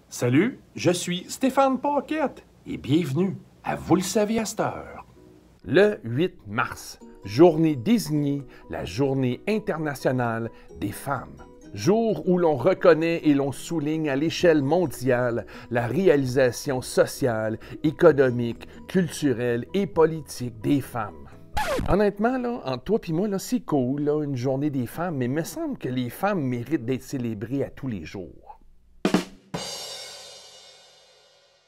Salut, je suis Stéphane Paquette et bienvenue à Vous le savez à cette heure. Le 8 mars, journée désignée la Journée internationale des femmes. Jour où l'on reconnaît et l'on souligne à l'échelle mondiale la réalisation sociale, économique, culturelle et politique des femmes. Honnêtement, là, entre toi et moi, là, c'est cool, là, une journée des femmes, mais il me semble que les femmes méritent d'être célébrées à tous les jours.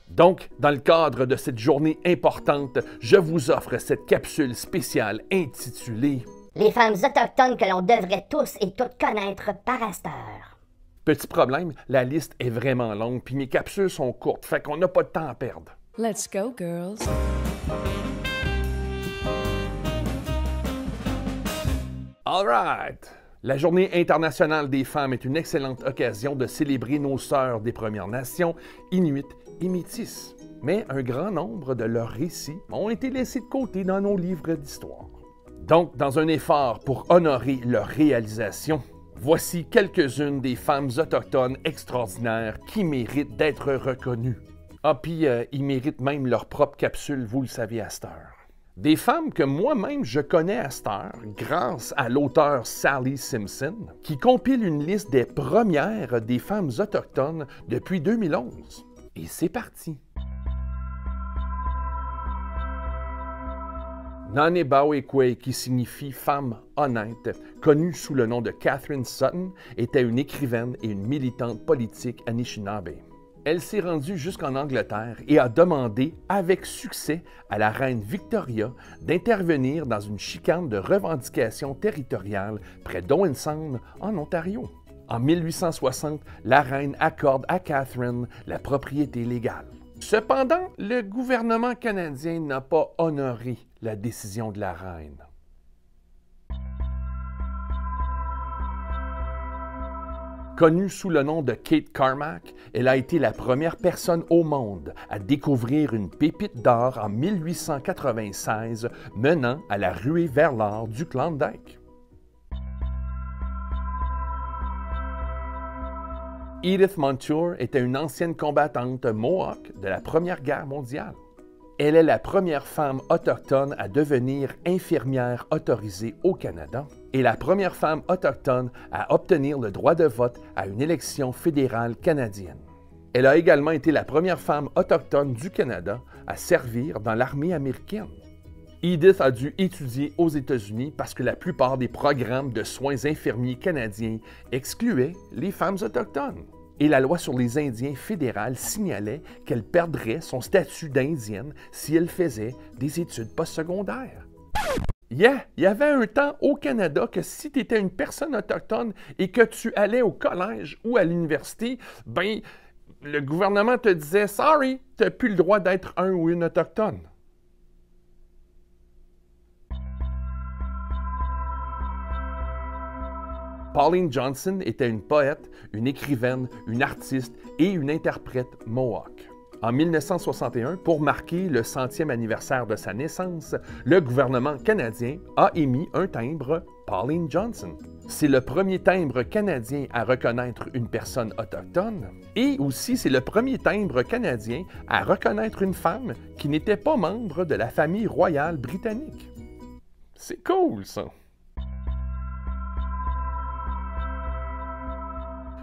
Donc, dans le cadre de cette journée importante, je vous offre cette capsule spéciale intitulée « Les femmes autochtones que l'on devrait tous et toutes connaître par cette heure. » Petit problème, la liste est vraiment longue, puis mes capsules sont courtes, fait qu'on n'a pas de temps à perdre. Let's go, girls! All right! La Journée internationale des femmes est une excellente occasion de célébrer nos sœurs des Premières Nations, Inuits et Métis. Mais un grand nombre de leurs récits ont été laissés de côté dans nos livres d'histoire. Donc, dans un effort pour honorer leur réalisation, voici quelques-unes des femmes autochtones extraordinaires qui méritent d'être reconnues. Ah, puis ils méritent même leur propre capsule, vous le savez à cette heure. Des femmes que moi-même je connais à cette heure grâce à l'auteur Sally Simpson, qui compile une liste des premières des femmes autochtones depuis 2011. Et c'est parti! Nanebawekwe, qui signifie femme honnête, connue sous le nom de Catherine Sutton, était une écrivaine et une militante politique Anishinaabe. Elle s'est rendue jusqu'en Angleterre et a demandé avec succès à la reine Victoria d'intervenir dans une chicane de revendication territoriale près d'Owen Sound, en Ontario. En 1860, la reine accorde à Catherine la propriété légale. Cependant, le gouvernement canadien n'a pas honoré la décision de la reine. Connue sous le nom de Kate Carmack, elle a été la première personne au monde à découvrir une pépite d'or en 1896, menant à la ruée vers l'or du Klondike. Edith Montour était une ancienne combattante Mohawk de la Première Guerre mondiale. Elle est la première femme autochtone à devenir infirmière autorisée au Canada et la première femme autochtone à obtenir le droit de vote à une élection fédérale canadienne. Elle a également été la première femme autochtone du Canada à servir dans l'armée américaine. Edith a dû étudier aux États-Unis parce que la plupart des programmes de soins infirmiers canadiens excluaient les femmes autochtones. Et la loi sur les Indiens fédérale signalait qu'elle perdrait son statut d'indienne si elle faisait des études postsecondaires. Yeah, il y avait un temps au Canada que si tu étais une personne autochtone et que tu allais au collège ou à l'université, ben, le gouvernement te disait « Sorry, tu n'as plus le droit d'être un ou une autochtone ». Pauline Johnson était une poète, une écrivaine, une artiste et une interprète Mohawk. En 1961, pour marquer le 100e anniversaire de sa naissance, le gouvernement canadien a émis un timbre Pauline Johnson. C'est le premier timbre canadien à reconnaître une personne autochtone et aussi c'est le premier timbre canadien à reconnaître une femme qui n'était pas membre de la famille royale britannique. C'est cool, ça!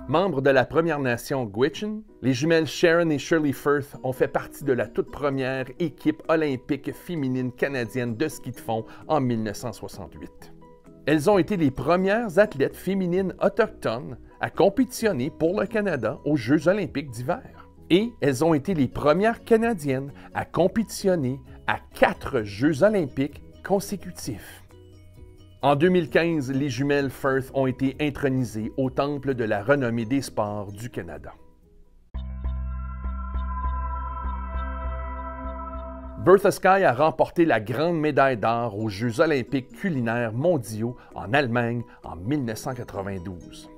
Membres de la Première Nation Gwich'in, les jumelles Sharon et Shirley Firth ont fait partie de la toute première équipe olympique féminine canadienne de ski de fond en 1968. Elles ont été les premières athlètes féminines autochtones à compétitionner pour le Canada aux Jeux olympiques d'hiver. Et elles ont été les premières Canadiennes à compétitionner à 4 Jeux olympiques consécutifs. En 2015, les jumelles Firth ont été intronisées au Temple de la renommée des sports du Canada. Bertha Sky a remporté la grande médaille d'or aux Jeux olympiques culinaires mondiaux en Allemagne en 1992.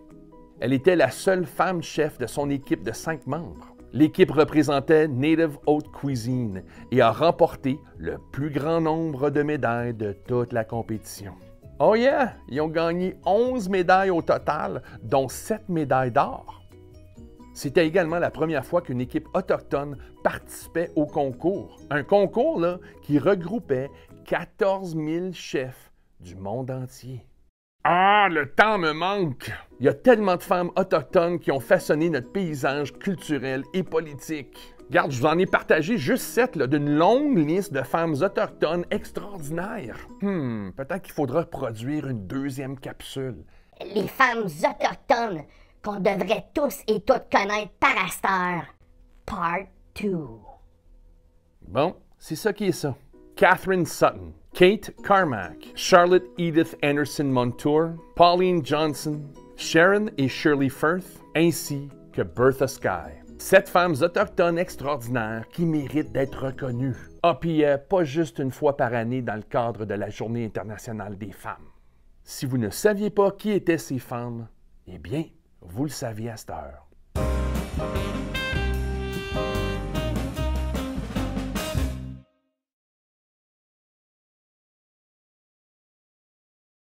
Elle était la seule femme chef de son équipe de 5 membres. L'équipe représentait Native Haute Cuisine et a remporté le plus grand nombre de médailles de toute la compétition. Oh yeah! Ils ont gagné 11 médailles au total, dont 7 médailles d'or. C'était également la première fois qu'une équipe autochtone participait au concours. Un concours là, qui regroupait 14 000 chefs du monde entier. Ah, le temps me manque! Il y a tellement de femmes autochtones qui ont façonné notre paysage culturel et politique. Regarde, je vous en ai partagé juste 7 d'une longue liste de femmes autochtones extraordinaires. Peut-être qu'il faudra produire une deuxième capsule. Les femmes autochtones qu'on devrait tous et toutes connaître par Astor. Part 2. Bon, c'est ça qui est ça. Catherine Sutton, Kate Carmack, Charlotte Edith Anderson Montour, Pauline Johnson, Sharon et Shirley Firth, ainsi que Bertha Sky. 7 femmes autochtones extraordinaires qui méritent d'être reconnues. Ah, puis pas juste une fois par année dans le cadre de la Journée internationale des femmes. Si vous ne saviez pas qui étaient ces femmes, eh bien, vous le saviez à cette heure.